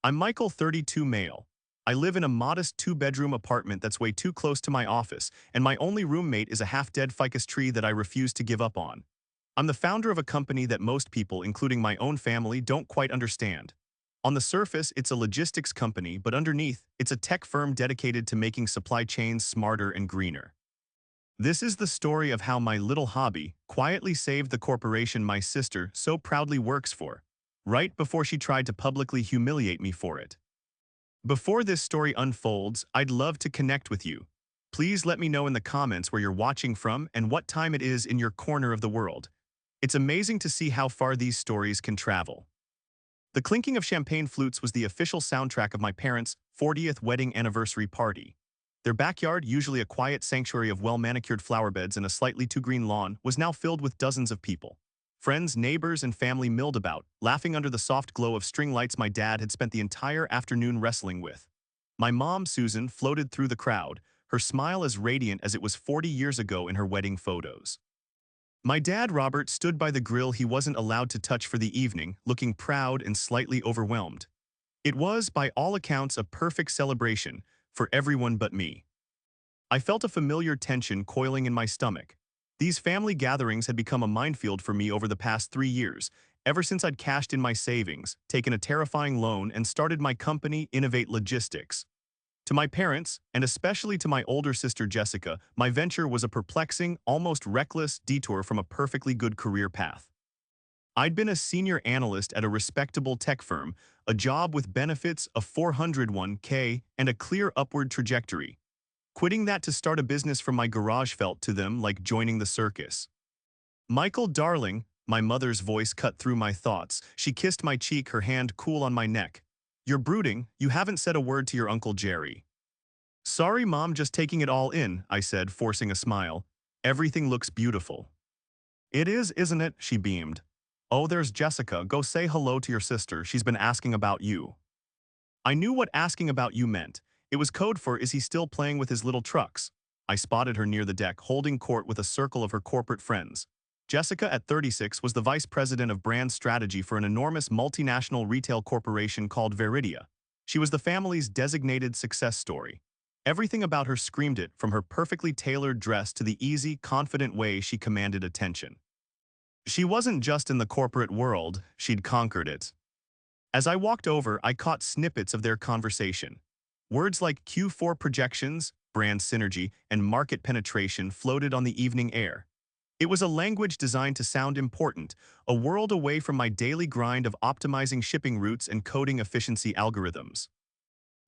I'm Michael, 32 male. I live in a modest two-bedroom apartment that's way too close to my office, and my only roommate is a half-dead ficus tree that I refuse to give up on. I'm the founder of a company that most people, including my own family, don't quite understand. On the surface, it's a logistics company, but underneath, it's a tech firm dedicated to making supply chains smarter and greener. This is the story of how my little hobby quietly saved the corporation my sister so proudly works for, right before she tried to publicly humiliate me for it. Before this story unfolds, I'd love to connect with you. Please let me know in the comments where you're watching from and what time it is in your corner of the world. It's amazing to see how far these stories can travel. The clinking of champagne flutes was the official soundtrack of my parents' 40th wedding anniversary party. Their backyard, usually a quiet sanctuary of well-manicured flower beds and a slightly too green lawn, was now filled with dozens of people. Friends, neighbors, and family milled about, laughing under the soft glow of string lights my dad had spent the entire afternoon wrestling with. My mom, Susan, floated through the crowd, her smile as radiant as it was 40 years ago in her wedding photos. My dad, Robert, stood by the grill he wasn't allowed to touch for the evening, looking proud and slightly overwhelmed. It was, by all accounts, a perfect celebration, for everyone but me. I felt a familiar tension coiling in my stomach. These family gatherings had become a minefield for me over the past 3 years, ever since I'd cashed in my savings, taken a terrifying loan, and started my company, Innovate Logistics. To my parents, and especially to my older sister Jessica, my venture was a perplexing, almost reckless detour from a perfectly good career path. I'd been a senior analyst at a respectable tech firm, a job with benefits, a 401k, and a clear upward trajectory. Quitting that to start a business from my garage felt to them like joining the circus. "Michael, darling," my mother's voice cut through my thoughts. She kissed my cheek, her hand cool on my neck. "You're brooding, you haven't said a word to your Uncle Jerry." "Sorry, Mom, just taking it all in," I said, forcing a smile. "Everything looks beautiful." "It is, isn't it?" she beamed. "Oh, there's Jessica. Go say hello to your sister. She's been asking about you." I knew what asking about you meant. It was code for, is he still playing with his little trucks? I spotted her near the deck, holding court with a circle of her corporate friends. Jessica, at 36, was the vice president of brand strategy for an enormous multinational retail corporation called Veridia. She was the family's designated success story. Everything about her screamed it, from her perfectly tailored dress to the easy, confident way she commanded attention. She wasn't just in the corporate world, she'd conquered it. As I walked over, I caught snippets of their conversation. Words like Q4 projections, brand synergy, and market penetration floated on the evening air. It was a language designed to sound important, a world away from my daily grind of optimizing shipping routes and coding efficiency algorithms.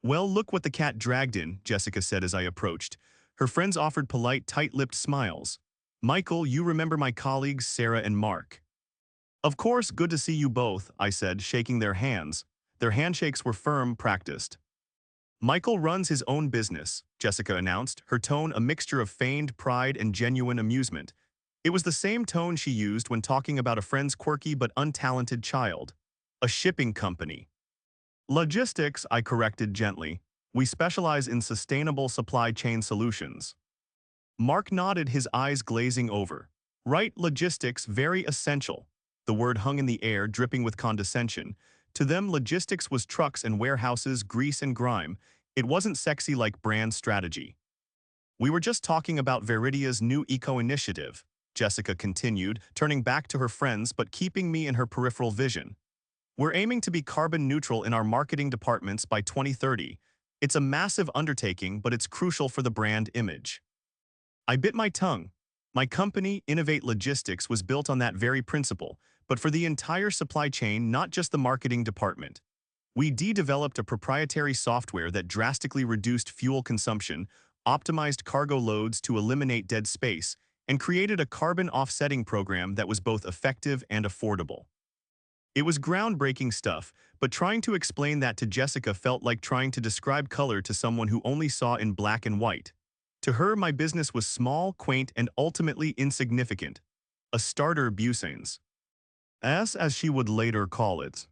"Well, look what the cat dragged in," Jessica said as I approached. Her friends offered polite, tight-lipped smiles. "Michael, you remember my colleagues, Sarah and Mark." "Of course, good to see you both," I said, shaking their hands. Their handshakes were firm, practiced. "Michael runs his own business," Jessica announced, her tone a mixture of feigned pride and genuine amusement. It was the same tone she used when talking about a friend's quirky but untalented child. "A shipping company." "Logistics," I corrected gently. "We specialize in sustainable supply chain solutions." Mark nodded, his eyes glazing over. "Right, logistics, very essential." The word hung in the air, dripping with condescension. To them, logistics was trucks and warehouses, grease and grime. It wasn't sexy like brand strategy. "We were just talking about Veridia's new eco-initiative," Jessica continued, turning back to her friends but keeping me in her peripheral vision. "We're aiming to be carbon neutral in our marketing departments by 2030. It's a massive undertaking, but it's crucial for the brand image." I bit my tongue. My company, Innovate Logistics, was built on that very principle, but for the entire supply chain, not just the marketing department. We developed a proprietary software that drastically reduced fuel consumption, optimized cargo loads to eliminate dead space, and created a carbon offsetting program that was both effective and affordable. It was groundbreaking stuff, but trying to explain that to Jessica felt like trying to describe color to someone who only saw in black and white. To her, my business was small, quaint, and ultimately insignificant. A starter business, as she would later call it.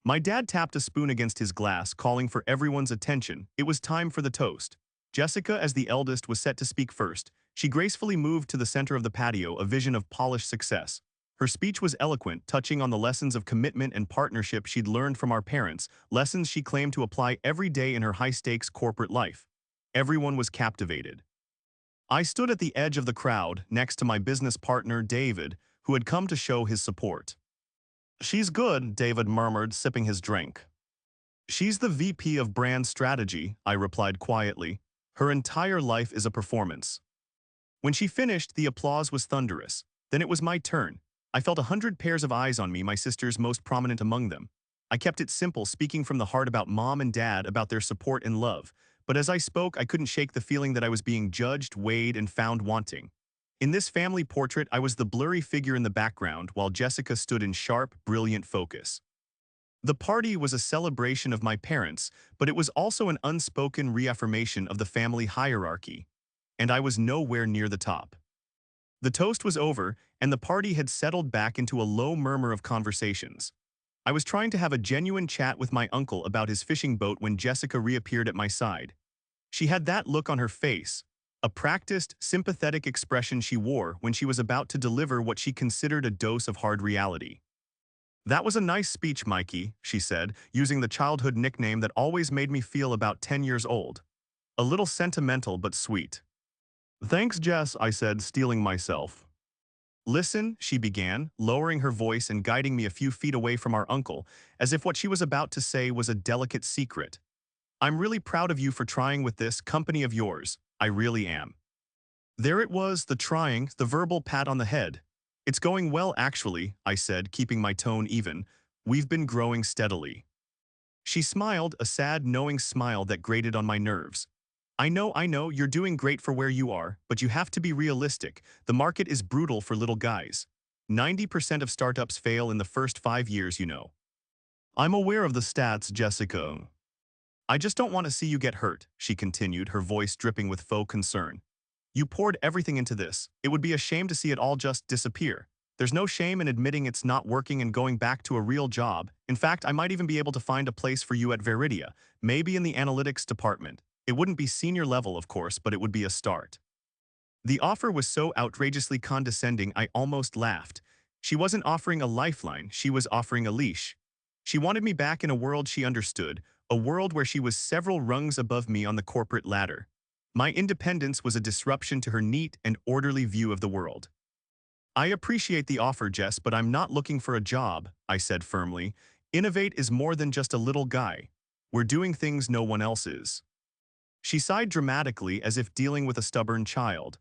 My dad tapped a spoon against his glass, calling for everyone's attention. It was time for the toast. Jessica, as the eldest, was set to speak first. She gracefully moved to the center of the patio, a vision of polished success. Her speech was eloquent, touching on the lessons of commitment and partnership she'd learned from our parents, lessons she claimed to apply every day in her high-stakes corporate life. Everyone was captivated. I stood at the edge of the crowd, next to my business partner, David, who had come to show his support. "She's good," David murmured, sipping his drink. "She's the VP of brand strategy," I replied quietly. "Her entire life is a performance." When she finished, the applause was thunderous. Then it was my turn. I felt 100 pairs of eyes on me, my sisters most prominent among them. I kept it simple, speaking from the heart about mom and dad, about their support and love. But as I spoke, I couldn't shake the feeling that I was being judged, weighed, and found wanting. In this family portrait, I was the blurry figure in the background, while Jessica stood in sharp, brilliant focus. The party was a celebration of my parents, but it was also an unspoken reaffirmation of the family hierarchy. And I was nowhere near the top. The toast was over, and the party had settled back into a low murmur of conversations. I was trying to have a genuine chat with my uncle about his fishing boat when Jessica reappeared at my side. She had that look on her face, a practiced, sympathetic expression she wore when she was about to deliver what she considered a dose of hard reality. "That was a nice speech, Mikey," she said, using the childhood nickname that always made me feel about 10 years old. A little sentimental but sweet. "Thanks, Jess," I said, steeling myself. "Listen," she began, lowering her voice and guiding me a few feet away from our uncle, as if what she was about to say was a delicate secret. "I'm really proud of you for trying with this company of yours. I really am." There it was, the trying, the verbal pat on the head. "It's going well, actually," I said, keeping my tone even. "We've been growing steadily." She smiled, a sad, knowing smile that grated on my nerves. I know, you're doing great for where you are, but you have to be realistic. The market is brutal for little guys. 90% of startups fail in the first 5 years, you know." "I'm aware of the stats, Jessica. I just don't want to see you get hurt," she continued, her voice dripping with faux concern. "You poured everything into this. It would be a shame to see it all just disappear. There's no shame in admitting it's not working and going back to a real job. In fact, I might even be able to find a place for you at Veridia, maybe in the analytics department. It wouldn't be senior level, of course, but it would be a start." The offer was so outrageously condescending I almost laughed. She wasn't offering a lifeline, she was offering a leash. She wanted me back in a world she understood, a world where she was several rungs above me on the corporate ladder. My independence was a disruption to her neat and orderly view of the world. "I appreciate the offer, Jess, but I'm not looking for a job," I said firmly. "Innovate is more than just a little guy. We're doing things no one else is." She sighed dramatically as if dealing with a stubborn child.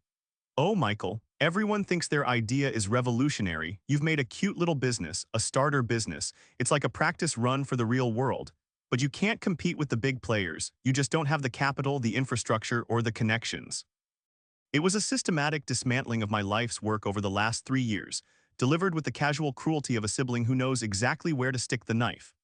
"Oh, Michael, everyone thinks their idea is revolutionary. You've made a cute little business, a starter business. It's like a practice run for the real world. But you can't compete with the big players. You just don't have the capital, the infrastructure, or the connections." It was a systematic dismantling of my life's work over the last 3 years, delivered with the casual cruelty of a sibling who knows exactly where to stick the knife.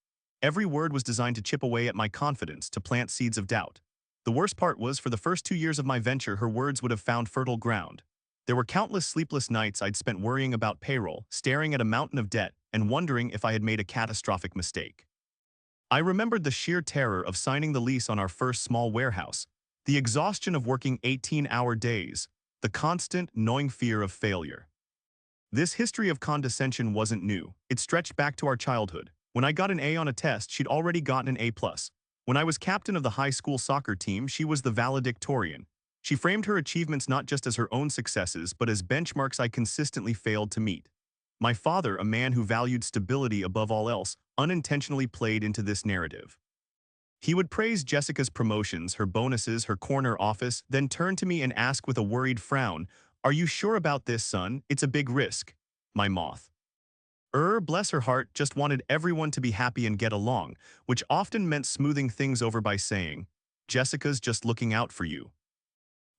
Every word was designed to chip away at my confidence, to plant seeds of doubt. The worst part was, for the first 2 years of my venture, her words would have found fertile ground. There were countless sleepless nights I'd spent worrying about payroll, staring at a mountain of debt, and wondering if I had made a catastrophic mistake. I remembered the sheer terror of signing the lease on our first small warehouse, the exhaustion of working 18-hour days, the constant, gnawing fear of failure. This history of condescension wasn't new. It stretched back to our childhood. When I got an A on a test, she'd already gotten an A+. When I was captain of the high school soccer team, she was the valedictorian. She framed her achievements not just as her own successes, but as benchmarks I consistently failed to meet. My father, a man who valued stability above all else, unintentionally played into this narrative. He would praise Jessica's promotions, her bonuses, her corner office, then turn to me and ask with a worried frown, "Are you sure about this, son? It's a big risk." My moth. Bless her heart, just wanted everyone to be happy and get along, which often meant smoothing things over by saying, "Jessica's just looking out for you."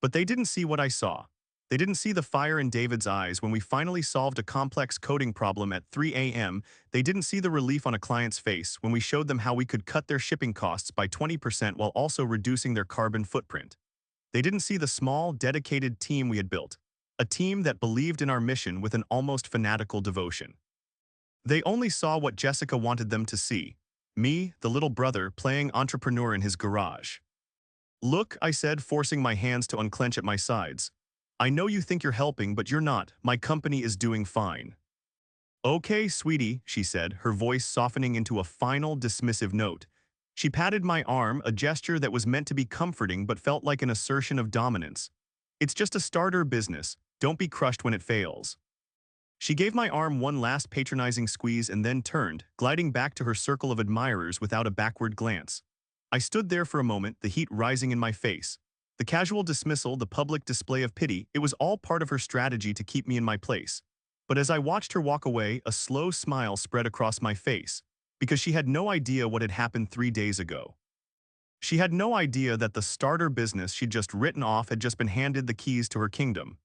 But they didn't see what I saw. They didn't see the fire in David's eyes when we finally solved a complex coding problem at 3 a.m. They didn't see the relief on a client's face when we showed them how we could cut their shipping costs by 20% while also reducing their carbon footprint. They didn't see the small, dedicated team we had built, a team that believed in our mission with an almost fanatical devotion. They only saw what Jessica wanted them to see, me, the little brother, playing entrepreneur in his garage. "Look," I said, forcing my hands to unclench at my sides. "I know you think you're helping, but you're not. My company is doing fine." Okay, sweetie, she said, her voice softening into a final, dismissive note. She patted my arm, a gesture that was meant to be comforting but felt like an assertion of dominance. It's just a starter business. Don't be crushed when it fails. She gave my arm one last patronizing squeeze and then turned, gliding back to her circle of admirers without a backward glance. I stood there for a moment, the heat rising in my face. The casual dismissal, the public display of pity, it was all part of her strategy to keep me in my place. But as I watched her walk away, a slow smile spread across my face, because she had no idea what had happened 3 days ago. She had no idea that the starter business she'd just written off had just been handed the keys to her kingdom.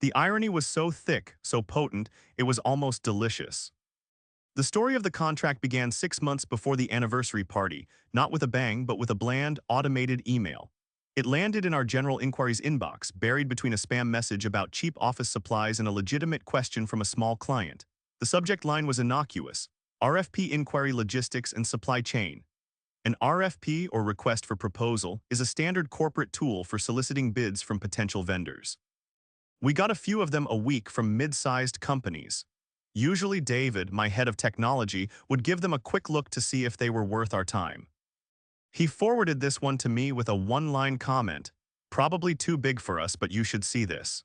The irony was so thick, so potent, it was almost delicious. The story of the contract began 6 months before the anniversary party, not with a bang but with a bland, automated email. It landed in our general inquiries inbox, buried between a spam message about cheap office supplies and a legitimate question from a small client. The subject line was innocuous: RFP Inquiry Logistics and Supply Chain. An RFP, or request for proposal, is a standard corporate tool for soliciting bids from potential vendors. We got a few of them a week from mid-sized companies. Usually David, my head of technology, would give them a quick look to see if they were worth our time. He forwarded this one to me with a one-line comment: "Probably too big for us, but you should see this."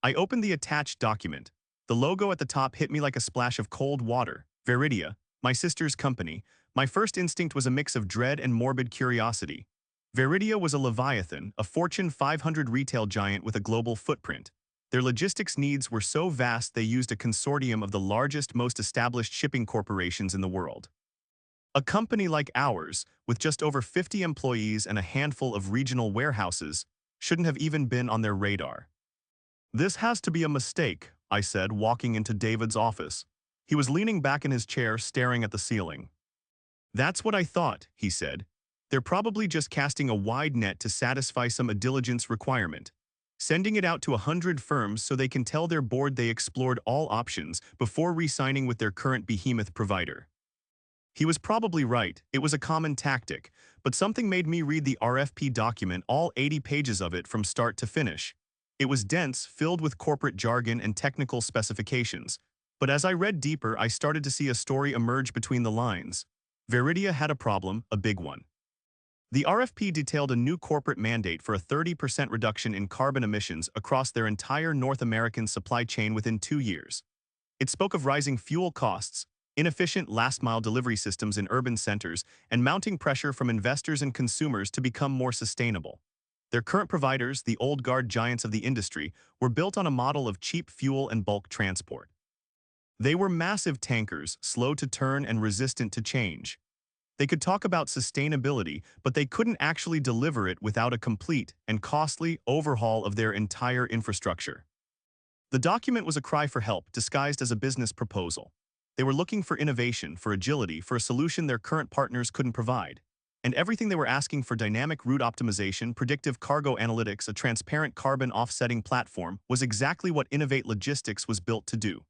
I opened the attached document. The logo at the top hit me like a splash of cold water. Veridia, my sister's company. My first instinct was a mix of dread and morbid curiosity. Veridia was a leviathan, a Fortune 500 retail giant with a global footprint. Their logistics needs were so vast they used a consortium of the largest, most established shipping corporations in the world. A company like ours, with just over 50 employees and a handful of regional warehouses, shouldn't have even been on their radar. "This has to be a mistake," I said, walking into David's office. He was leaning back in his chair, staring at the ceiling. "That's what I thought," he said. "They're probably just casting a wide net to satisfy some diligence requirement, sending it out to 100 firms so they can tell their board they explored all options before re-signing with their current behemoth provider." He was probably right. It was a common tactic, but something made me read the RFP document, all 80 pages of it, from start to finish. It was dense, filled with corporate jargon and technical specifications. But as I read deeper, I started to see a story emerge between the lines. Veridia had a problem, a big one. The RFP detailed a new corporate mandate for a 30% reduction in carbon emissions across their entire North American supply chain within 2 years. It spoke of rising fuel costs, inefficient last-mile delivery systems in urban centers, and mounting pressure from investors and consumers to become more sustainable. Their current providers, the old guard giants of the industry, were built on a model of cheap fuel and bulk transport. They were massive tankers, slow to turn and resistant to change. They could talk about sustainability, but they couldn't actually deliver it without a complete and costly overhaul of their entire infrastructure. The document was a cry for help disguised as a business proposal. They were looking for innovation, for agility, for a solution their current partners couldn't provide. And everything they were asking for: dynamic route optimization, predictive cargo analytics, a transparent carbon offsetting platform, was exactly what Innovate Logistics was built to do.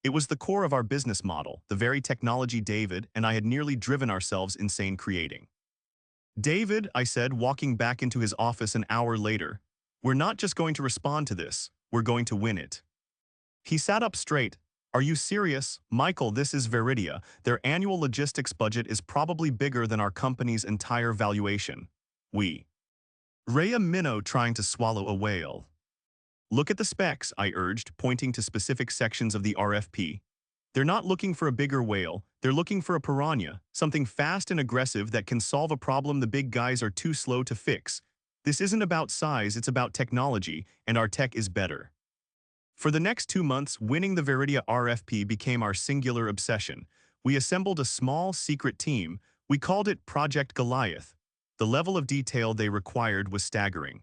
It was the core of our business model, the very technology David and I had nearly driven ourselves insane creating. "David," I said, walking back into his office an hour later, "we're not just going to respond to this, we're going to win it." He sat up straight. "Are you serious? Michael, this is Veridia. Their annual logistics budget is probably bigger than our company's entire valuation. We." Rhea Minnow trying to swallow a whale. "Look at the specs," I urged, pointing to specific sections of the RFP. "They're not looking for a bigger whale, they're looking for a piranha, something fast and aggressive that can solve a problem the big guys are too slow to fix. This isn't about size, it's about technology, and our tech is better." For the next 2 months, winning the Veridia RFP became our singular obsession. We assembled a small, secret team. We called it Project Goliath. The level of detail they required was staggering.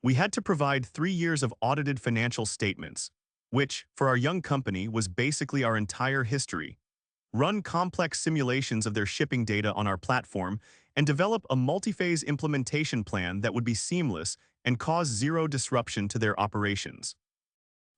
We had to provide 3 years of audited financial statements, which, for our young company, was basically our entire history, run complex simulations of their shipping data on our platform, and develop a multi-phase implementation plan that would be seamless and cause zero disruption to their operations.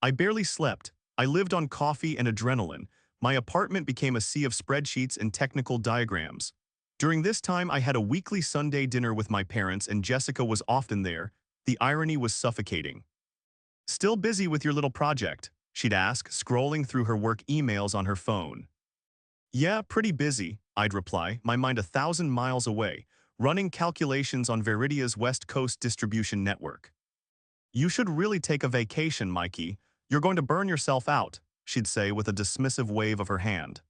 I barely slept. I lived on coffee and adrenaline. My apartment became a sea of spreadsheets and technical diagrams. During this time, I had a weekly Sunday dinner with my parents, and Jessica was often there. The irony was suffocating. "Still busy with your little project?" she'd ask, scrolling through her work emails on her phone. Yeah, pretty busy, I'd reply, my mind 1,000 miles away, running calculations on Veridia's West Coast distribution network. You should really take a vacation, Mikey. You're going to burn yourself out, she'd say with a dismissive wave of her hand.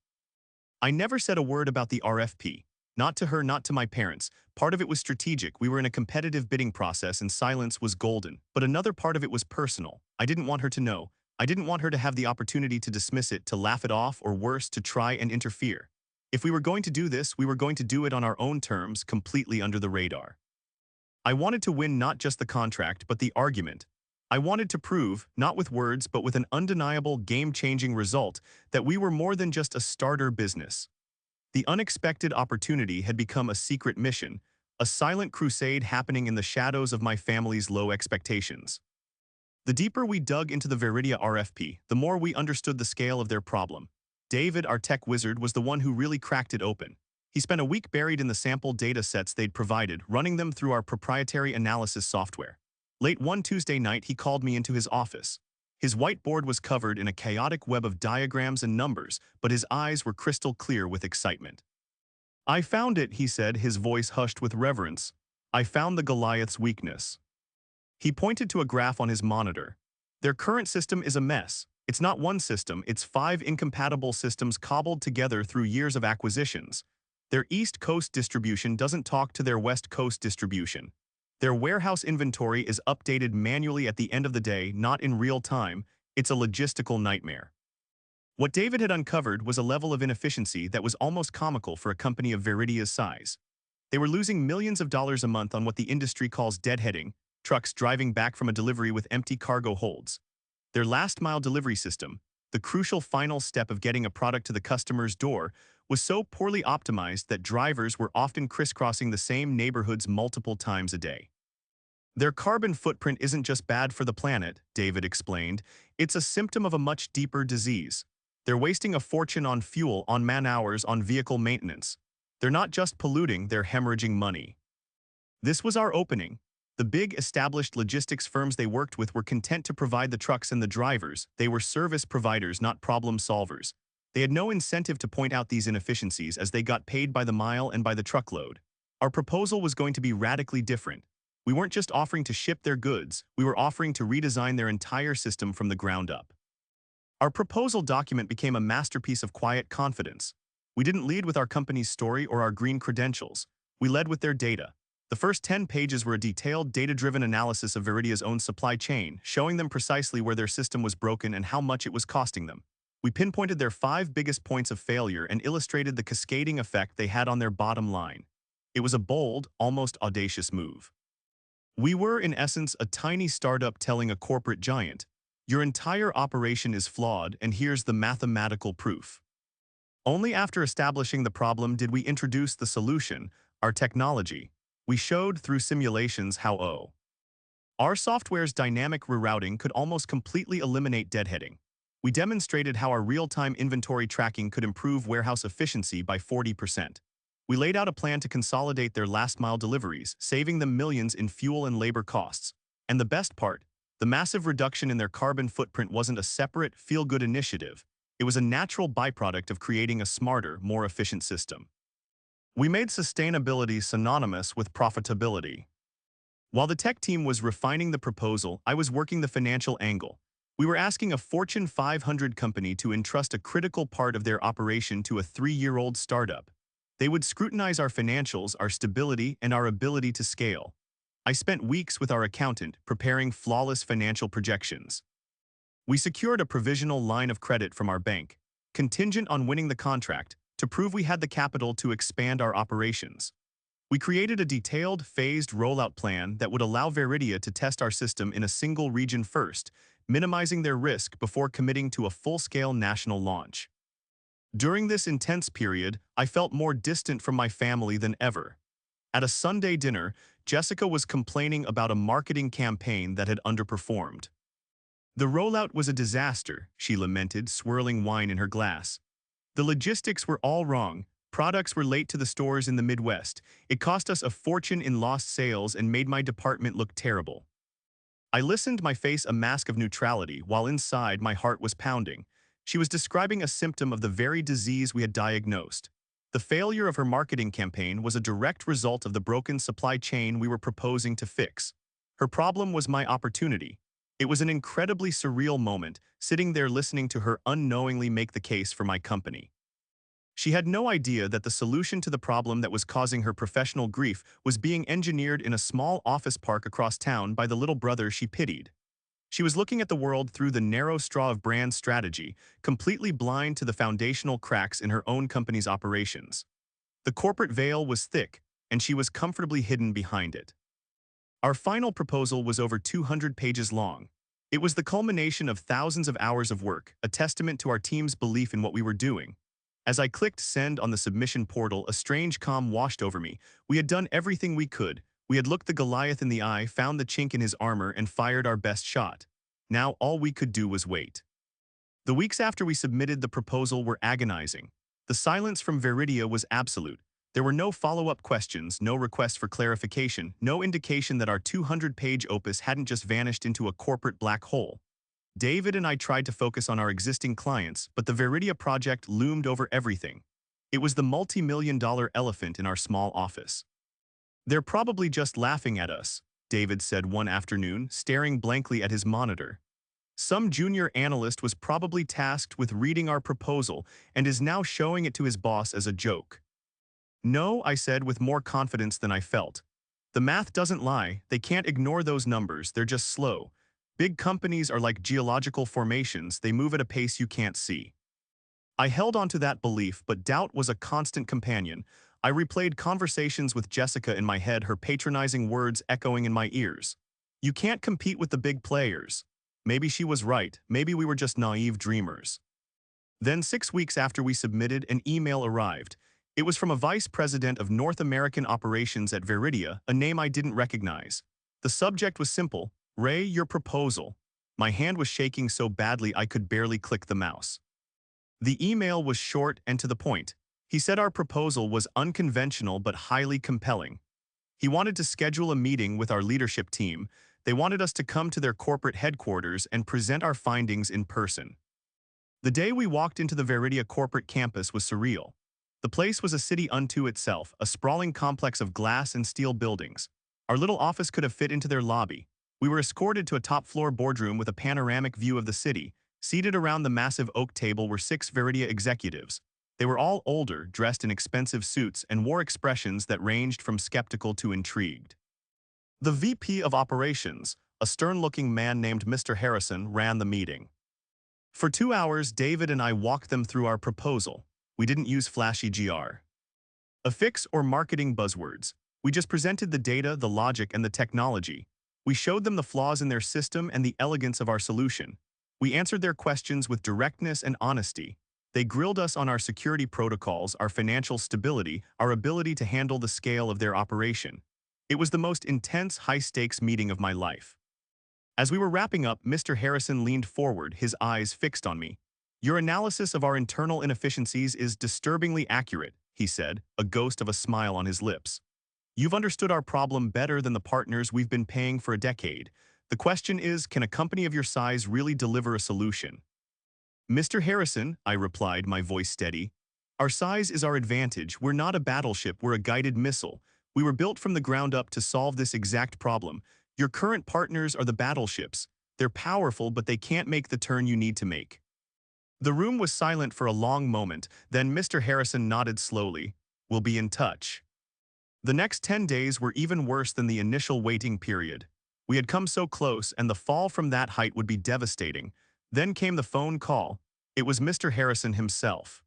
I never said a word about the RFP. Not to her, not to my parents. Part of it was strategic. We were in a competitive bidding process and silence was golden. But another part of it was personal. I didn't want her to know. I didn't want her to have the opportunity to dismiss it, to laugh it off, or worse, to try and interfere. If we were going to do this, we were going to do it on our own terms, completely under the radar. I wanted to win not just the contract, but the argument. I wanted to prove, not with words, but with an undeniable, game-changing result, that we were more than just a starter business. The unexpected opportunity had become a secret mission, a silent crusade happening in the shadows of my family's low expectations. The deeper we dug into the Veridia RFP, the more we understood the scale of their problem. David, our tech wizard, was the one who really cracked it open. He spent a week buried in the sample data sets they'd provided, running them through our proprietary analysis software. Late one Tuesday night, he called me into his office. His whiteboard was covered in a chaotic web of diagrams and numbers, but his eyes were crystal clear with excitement. I found it, he said, his voice hushed with reverence. I found the Goliath's weakness. He pointed to a graph on his monitor. Their current system is a mess. It's not one system, it's 5 incompatible systems cobbled together through years of acquisitions. Their East Coast distribution doesn't talk to their West Coast distribution. Their warehouse inventory is updated manually at the end of the day, not in real time. It's a logistical nightmare. What David had uncovered was a level of inefficiency that was almost comical for a company of Veridia's size. They were losing millions of dollars a month on what the industry calls deadheading, trucks driving back from a delivery with empty cargo holds. Their last-mile delivery system, the crucial final step of getting a product to the customer's door, was so poorly optimized that drivers were often crisscrossing the same neighborhoods multiple times a day. Their carbon footprint isn't just bad for the planet, David explained. It's a symptom of a much deeper disease. They're wasting a fortune on fuel, on man-hours, on vehicle maintenance. They're not just polluting, they're hemorrhaging money. This was our opening. The big established logistics firms they worked with were content to provide the trucks and the drivers. They were service providers, not problem solvers. They had no incentive to point out these inefficiencies as they got paid by the mile and by the truckload. Our proposal was going to be radically different. We weren't just offering to ship their goods, we were offering to redesign their entire system from the ground up. Our proposal document became a masterpiece of quiet confidence. We didn't lead with our company's story or our green credentials. We led with their data. The first 10 pages were a detailed, data-driven analysis of Veridia's own supply chain, showing them precisely where their system was broken and how much it was costing them. We pinpointed their 5 biggest points of failure and illustrated the cascading effect they had on their bottom line. It was a bold, almost audacious move. We were, in essence, a tiny startup telling a corporate giant, your entire operation is flawed, and here's the mathematical proof. Only after establishing the problem did we introduce the solution, our technology. We showed through simulations how our software's dynamic rerouting could almost completely eliminate deadheading. We demonstrated how our real-time inventory tracking could improve warehouse efficiency by 40%. We laid out a plan to consolidate their last-mile deliveries, saving them millions in fuel and labor costs. And the best part, the massive reduction in their carbon footprint wasn't a separate, feel-good initiative. It was a natural byproduct of creating a smarter, more efficient system. We made sustainability synonymous with profitability. While the tech team was refining the proposal, I was working the financial angle. We were asking a Fortune 500 company to entrust a critical part of their operation to a 3-year-old startup. They would scrutinize our financials, our stability, and our ability to scale. I spent weeks with our accountant preparing flawless financial projections. We secured a provisional line of credit from our bank, contingent on winning the contract, to prove we had the capital to expand our operations. We created a detailed, phased rollout plan that would allow Veridia to test our system in a single region first, minimizing their risk before committing to a full-scale national launch. During this intense period, I felt more distant from my family than ever. At a Sunday dinner, Jessica was complaining about a marketing campaign that had underperformed. The rollout was a disaster, she lamented, swirling wine in her glass. The logistics were all wrong. Products were late to the stores in the Midwest. It cost us a fortune in lost sales and made my department look terrible. I listened, my face a mask of neutrality, while inside my heart was pounding. She was describing a symptom of the very disease we had diagnosed. The failure of her marketing campaign was a direct result of the broken supply chain we were proposing to fix. Her problem was my opportunity. It was an incredibly surreal moment, sitting there listening to her unknowingly make the case for my company. She had no idea that the solution to the problem that was causing her professional grief was being engineered in a small office park across town by the little brother she pitied. She was looking at the world through the narrow straw of brand strategy, completely blind to the foundational cracks in her own company's operations. The corporate veil was thick, and she was comfortably hidden behind it. Our final proposal was over 200 pages long. It was the culmination of thousands of hours of work, a testament to our team's belief in what we were doing. As I clicked send on the submission portal, a strange calm washed over me. We had done everything we could. We had looked the Goliath in the eye, found the chink in his armor, and fired our best shot. Now all we could do was wait. The weeks after we submitted the proposal were agonizing. The silence from Veridia was absolute. There were no follow-up questions, no requests for clarification, no indication that our 200-page opus hadn't just vanished into a corporate black hole. David and I tried to focus on our existing clients, but the Veridia project loomed over everything. It was the multi-million-dollar elephant in our small office. "They're probably just laughing at us," David said one afternoon, staring blankly at his monitor. "Some junior analyst was probably tasked with reading our proposal and is now showing it to his boss as a joke." "No," I said with more confidence than I felt. "The math doesn't lie. They can't ignore those numbers. They're just slow. Big companies are like geological formations. They move at a pace you can't see." I held on to that belief, but doubt was a constant companion. I replayed conversations with Jessica in my head, her patronizing words echoing in my ears. "You can't compete with the big players." Maybe she was right. Maybe we were just naive dreamers. Then 6 weeks after we submitted, an email arrived. It was from a vice president of North American operations at Veridia, a name I didn't recognize. The subject was simple: "Ray, your proposal." My hand was shaking so badly I could barely click the mouse. The email was short and to the point. He said our proposal was unconventional but highly compelling. He wanted to schedule a meeting with our leadership team. They wanted us to come to their corporate headquarters and present our findings in person. The day we walked into the Veridia corporate campus was surreal. The place was a city unto itself, a sprawling complex of glass and steel buildings. Our little office could have fit into their lobby. We were escorted to a top-floor boardroom with a panoramic view of the city. Seated around the massive oak table were 6 Veridia executives. They were all older, dressed in expensive suits, and wore expressions that ranged from skeptical to intrigued. The VP of Operations, a stern-looking man named Mr. Harrison, ran the meeting. For 2 hours, David and I walked them through our proposal. We didn't use flashy affix or marketing buzzwords. We just presented the data, the logic, and the technology. We showed them the flaws in their system and the elegance of our solution. We answered their questions with directness and honesty. They grilled us on our security protocols, our financial stability, our ability to handle the scale of their operation. It was the most intense, high-stakes meeting of my life. As we were wrapping up, Mr. Harrison leaned forward, his eyes fixed on me. "Your analysis of our internal inefficiencies is disturbingly accurate," he said, a ghost of a smile on his lips. "You've understood our problem better than the partners we've been paying for a decade. The question is, can a company of your size really deliver a solution?" "Mr. Harrison," I replied, my voice steady, "our size is our advantage. We're not a battleship, we're a guided missile. We were built from the ground up to solve this exact problem. Your current partners are the battleships. They're powerful, but they can't make the turn you need to make." The room was silent for a long moment, then Mr. Harrison nodded slowly. "We'll be in touch." The next 10 days were even worse than the initial waiting period. We had come so close, and the fall from that height would be devastating. Then came the phone call. It was Mr. Harrison himself.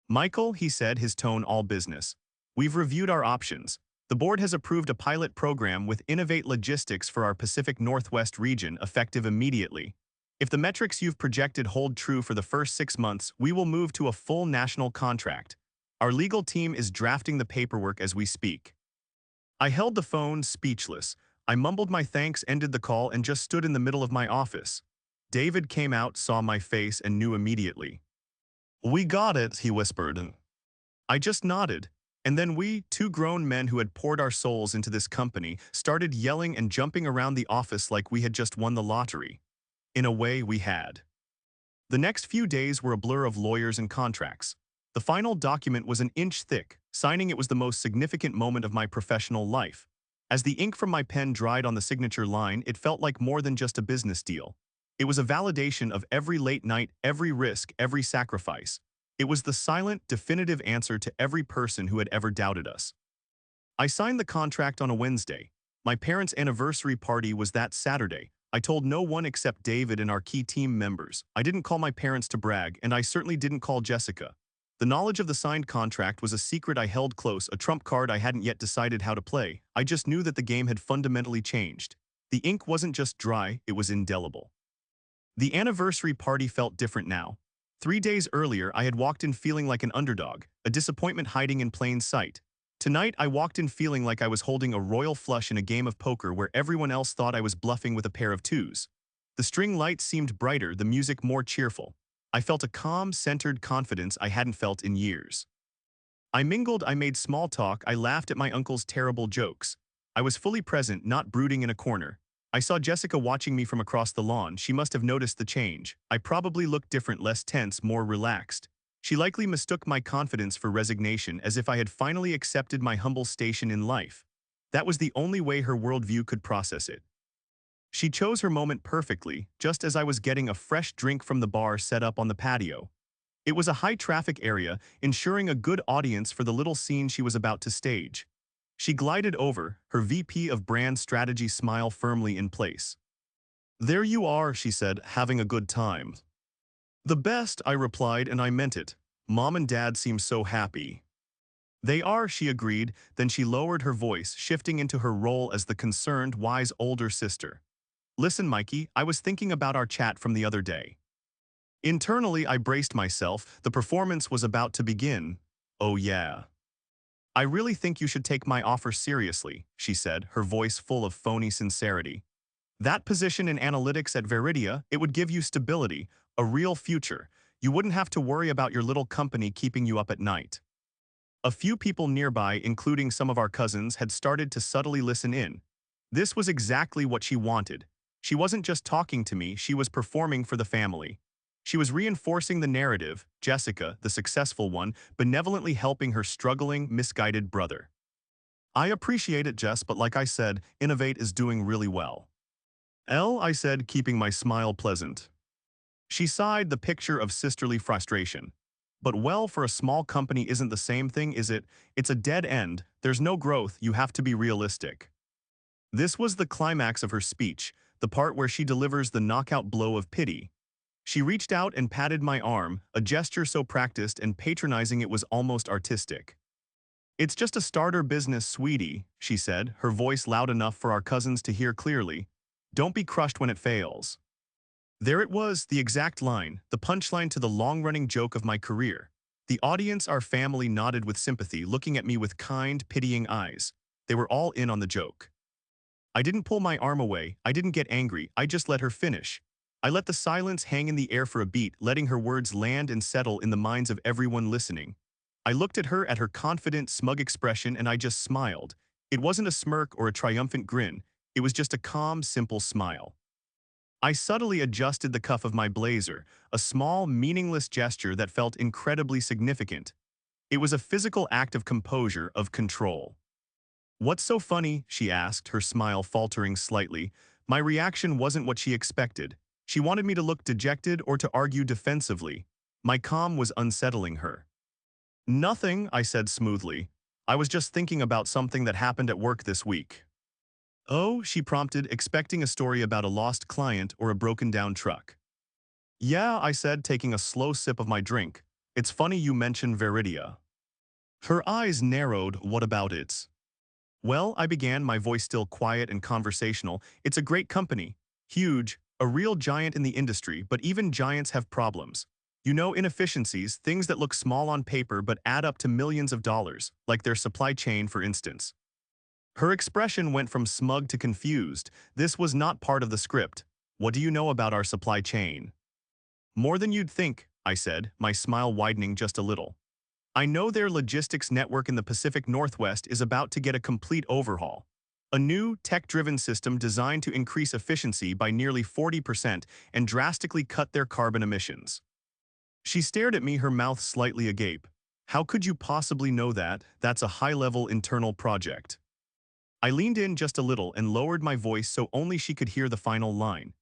"Michael," he said, his tone all business, "we've reviewed our options. The board has approved a pilot program with Innovate Logistics for our Pacific Northwest region, effective immediately. If the metrics you've projected hold true for the first 6 months, we will move to a full national contract. Our legal team is drafting the paperwork as we speak." I held the phone, speechless. I mumbled my thanks, ended the call, and just stood in the middle of my office. David came out, saw my face, and knew immediately. "We got it," he whispered. I just nodded. And then we, two grown men who had poured our souls into this company, started yelling and jumping around the office like we had just won the lottery. In a way, we had. The next few days were a blur of lawyers and contracts. The final document was an inch thick. Signing it was the most significant moment of my professional life. As the ink from my pen dried on the signature line, it felt like more than just a business deal. It was a validation of every late night, every risk, every sacrifice. It was the silent, definitive answer to every person who had ever doubted us. I signed the contract on a Wednesday. My parents' anniversary party was that Saturday. I told no one except David and our key team members. I didn't call my parents to brag, and I certainly didn't call Jessica. The knowledge of the signed contract was a secret I held close, a trump card I hadn't yet decided how to play. I just knew that the game had fundamentally changed. The ink wasn't just dry, it was indelible. The anniversary party felt different now. 3 days earlier, I had walked in feeling like an underdog, a disappointment hiding in plain sight. Tonight, I walked in feeling like I was holding a royal flush in a game of poker where everyone else thought I was bluffing with a pair of twos. The string lights seemed brighter, the music more cheerful. I felt a calm, centered confidence I hadn't felt in years. I mingled, I made small talk, I laughed at my uncle's terrible jokes. I was fully present, not brooding in a corner. I saw Jessica watching me from across the lawn. She must have noticed the change. I probably looked different, less tense, more relaxed. She likely mistook my confidence for resignation, as if I had finally accepted my humble station in life. That was the only way her worldview could process it. She chose her moment perfectly, just as I was getting a fresh drink from the bar set up on the patio. It was a high-traffic area, ensuring a good audience for the little scene she was about to stage. She glided over, her VP of brand strategy smile firmly in place. "There you are," she said, "having a good time." "The best," I replied, and I meant it. "Mom and Dad seem so happy." "They are," she agreed, then she lowered her voice, shifting into her role as the concerned, wise older sister. "Listen, Mikey, I was thinking about our chat from the other day." Internally, I braced myself. The performance was about to begin. "Oh yeah. I really think you should take my offer seriously," she said, her voice full of phony sincerity. "That position in analytics at Veridia, it would give you stability, a real future. You wouldn't have to worry about your little company keeping you up at night." A few people nearby, including some of our cousins, had started to subtly listen in. This was exactly what she wanted. She wasn't just talking to me, she was performing for the family. She was reinforcing the narrative, Jessica, the successful one, benevolently helping her struggling, misguided brother. "I appreciate it, Jess, but like I said, Innovate is doing really well." I said, keeping my smile pleasant. She sighed, the picture of sisterly frustration. "But well, for a small company isn't the same thing, is it? It's a dead end, there's no growth, you have to be realistic." This was the climax of her speech, the part where she delivers the knockout blow of pity. She reached out and patted my arm, a gesture so practiced and patronizing it was almost artistic. "It's just a starter business, sweetie," she said, her voice loud enough for our cousins to hear clearly. "Don't be crushed when it fails." There it was, the exact line, the punchline to the long-running joke of my career. The audience, our family, nodded with sympathy, looking at me with kind, pitying eyes. They were all in on the joke. I didn't pull my arm away, I didn't get angry, I just let her finish. I let the silence hang in the air for a beat, letting her words land and settle in the minds of everyone listening. I looked at her confident, smug expression, and I just smiled. It wasn't a smirk or a triumphant grin, it was just a calm, simple smile. I subtly adjusted the cuff of my blazer, a small, meaningless gesture that felt incredibly significant. It was a physical act of composure, of control. "What's so funny?" she asked, her smile faltering slightly. My reaction wasn't what she expected. She wanted me to look dejected or to argue defensively. My calm was unsettling her. "Nothing," I said smoothly. "I was just thinking about something that happened at work this week." "Oh," she prompted, expecting a story about a lost client or a broken-down truck. "Yeah," I said, taking a slow sip of my drink. "It's funny you mention Veridia." Her eyes narrowed. "What about it?" "Well," I began, my voice still quiet and conversational, "it's a great company. Huge, a real giant in the industry, but even giants have problems. You know, inefficiencies, things that look small on paper but add up to millions of dollars, like their supply chain, for instance." Her expression went from smug to confused. This was not part of the script. "What do you know about our supply chain?" "More than you'd think," I said, my smile widening just a little. I know their logistics network in the Pacific Northwest is about to get a complete overhaul. A new, tech-driven system designed to increase efficiency by nearly 40% and drastically cut their carbon emissions. She stared at me, her mouth slightly agape. How could you possibly know that? That's a high-level internal project. I leaned in just a little and lowered my voice so only she could hear the final line.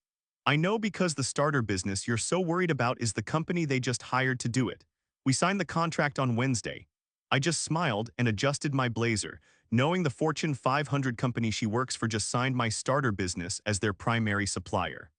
I know, because the starter business you're so worried about is the company they just hired to do it. We signed the contract on Wednesday. I just smiled and adjusted my blazer, knowing the Fortune 500 company she works for just signed my starter business as their primary supplier.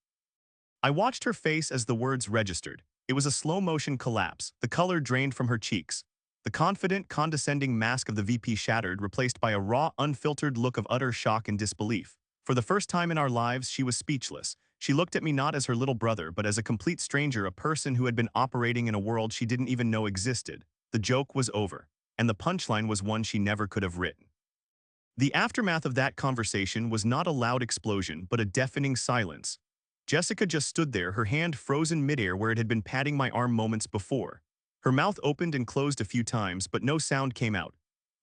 I watched her face as the words registered. It was a slow-motion collapse, the color drained from her cheeks. The confident, condescending mask of the VP shattered, replaced by a raw, unfiltered look of utter shock and disbelief. For the first time in our lives, she was speechless. She looked at me not as her little brother, but as a complete stranger, a person who had been operating in a world she didn't even know existed. The joke was over, and the punchline was one she never could have written. The aftermath of that conversation was not a loud explosion, but a deafening silence. Jessica just stood there, her hand frozen midair where it had been patting my arm moments before. Her mouth opened and closed a few times, but no sound came out.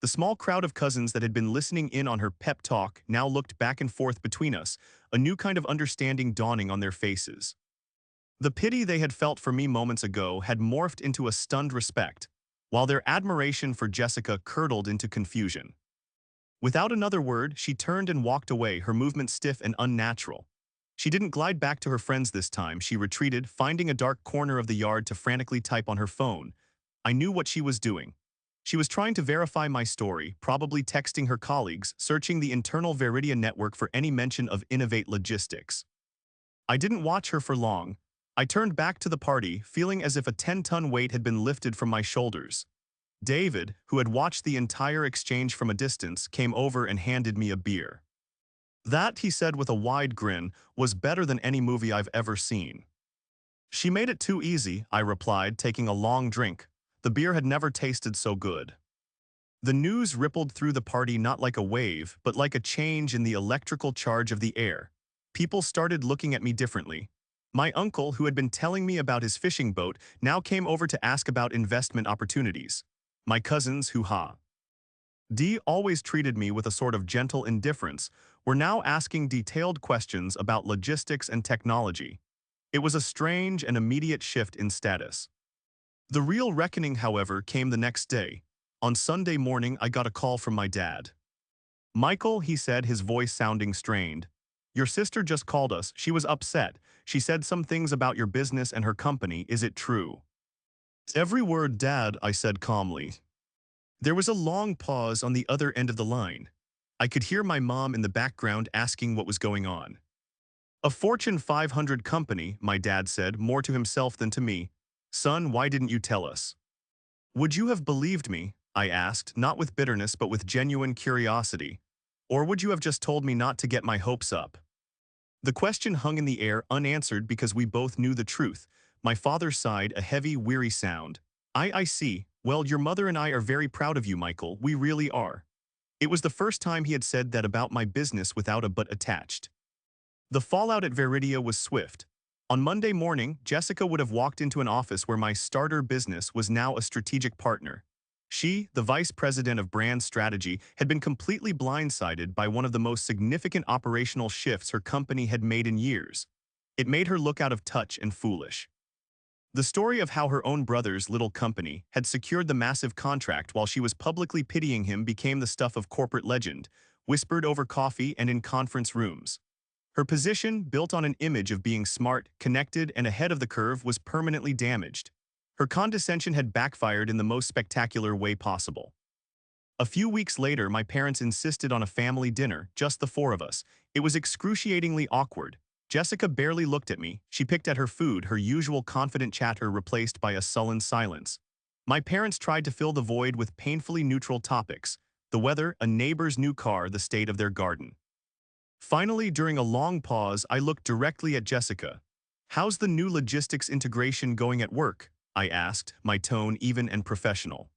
The small crowd of cousins that had been listening in on her pep talk now looked back and forth between us, a new kind of understanding dawning on their faces. The pity they had felt for me moments ago had morphed into a stunned respect, while their admiration for Jessica curdled into confusion. Without another word, she turned and walked away, her movement stiff and unnatural. She didn't glide back to her friends this time. She retreated, finding a dark corner of the yard to frantically type on her phone. I knew what she was doing. She was trying to verify my story, probably texting her colleagues, searching the internal Veridia network for any mention of Innovate Logistics. I didn't watch her for long. I turned back to the party, feeling as if a 10-ton weight had been lifted from my shoulders. David, who had watched the entire exchange from a distance, came over and handed me a beer. That, he said with a wide grin, was better than any movie I've ever seen. She made it too easy, I replied, taking a long drink. The beer had never tasted so good. The news rippled through the party, not like a wave, but like a change in the electrical charge of the air. People started looking at me differently. My uncle, who had been telling me about his fishing boat, now came over to ask about investment opportunities. My cousins, who always treated me with a sort of gentle indifference, were now asking detailed questions about logistics and technology. It was a strange and immediate shift in status. The real reckoning, however, came the next day. On Sunday morning, I got a call from my dad. "Michael," he said, his voice sounding strained. "Your sister just called us. She was upset. She said some things about your business and her company. Is it true?" "Every word, Dad," I said calmly. There was a long pause on the other end of the line. I could hear my mom in the background asking what was going on. "A Fortune 500 company," my dad said, more to himself than to me. "Son, why didn't you tell us?" "Would you have believed me?" I asked, not with bitterness but with genuine curiosity. "Or would you have just told me not to get my hopes up?" The question hung in the air, unanswered, because we both knew the truth. My father sighed, a heavy, weary sound. I see. Well, your mother and I are very proud of you, Michael. We really are." It was the first time he had said that about my business without a but attached. The fallout at Veridia was swift. On Monday morning, Jessica would have walked into an office where my starter business was now a strategic partner. She, the vice president of brand strategy, had been completely blindsided by one of the most significant operational shifts her company had made in years. It made her look out of touch and foolish. The story of how her own brother's little company had secured the massive contract while she was publicly pitying him became the stuff of corporate legend, whispered over coffee and in conference rooms. Her position, built on an image of being smart, connected, and ahead of the curve, was permanently damaged. Her condescension had backfired in the most spectacular way possible. A few weeks later, my parents insisted on a family dinner, just the four of us. It was excruciatingly awkward. Jessica barely looked at me. She picked at her food, her usual confident chatter replaced by a sullen silence. My parents tried to fill the void with painfully neutral topics: the weather, a neighbor's new car, the state of their garden. Finally, during a long pause, I looked directly at Jessica. "How's the new logistics integration going at work?" I asked, my tone even and professional.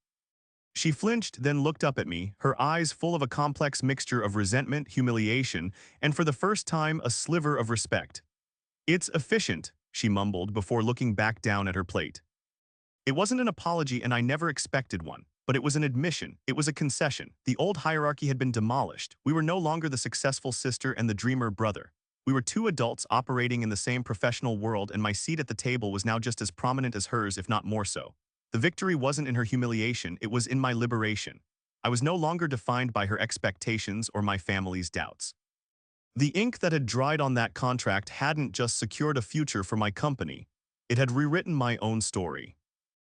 She flinched, then looked up at me, her eyes full of a complex mixture of resentment, humiliation, and for the first time a sliver of respect. "It's efficient," she mumbled before looking back down at her plate. It wasn't an apology, and I never expected one. But it was an admission. It was a concession. The old hierarchy had been demolished. We were no longer the successful sister and the dreamer brother. We were two adults operating in the same professional world, and my seat at the table was now just as prominent as hers, if not more so. The victory wasn't in her humiliation, it was in my liberation. I was no longer defined by her expectations or my family's doubts. The ink that had dried on that contract hadn't just secured a future for my company. It had rewritten my own story.